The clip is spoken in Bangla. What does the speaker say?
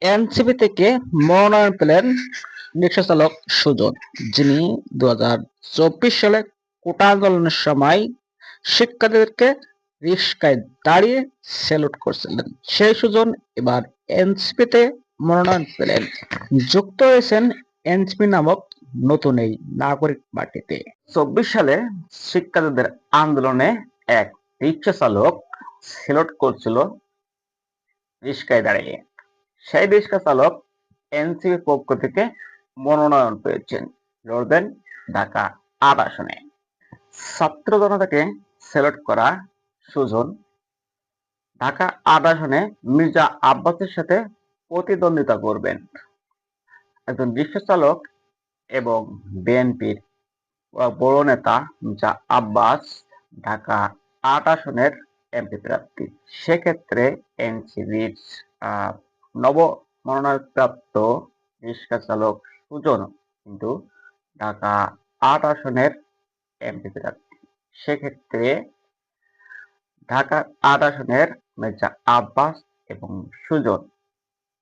এনসিপি থেকে মনোনয়ন পেলেন রিক্সা চালক সুজন, যিনি 2024 সালে কোটা আন্দোলনের সময় শিক্ষার্থীদেরকে রিক্সায় দাঁড়িয়ে স্যালুট করছিলেন। সেই সুজন এবার এনসিপিতে মনোনয়ন পেলেন, যুক্ত হয়েছেন এনসিপি নামক নতুন এই নাগরিক পার্টিতে। 24 সালে শিক্ষার্থীদের আন্দোলনে এক রিক্সা চালক স্যালুট করছিল রিক্সায় দাঁড়িয়ে। সেই রিক্সা চালক এনসিপির পক্ষ থেকে মনোনয়ন পেয়েছেন, লড়বেন ঢাকা ৮ আসনে। ছাত্র জনতাকে স্যালুট করা সুজন ঢাকা ৮ আসনে মির্জা আব্বাসের সাথে প্রতিদ্বন্দ্বিতা করবেন। একজন রিক্সা চালক এবং বিএনপির বড় নেতা মির্জা আব্বাস ঢাকা ৮ আসনের এমপি প্রার্থী। সেক্ষেত্রে এনসিপির নব মনোনয়নপ্রাপ্ত রিক্সা চালক সুজন কিন্তু ঢাকা ৮ আসনের এমপি প্রার্থী। সেক্ষেত্রে ঢাকা ৮ আসনের মির্জা আব্বাস এবং সুজন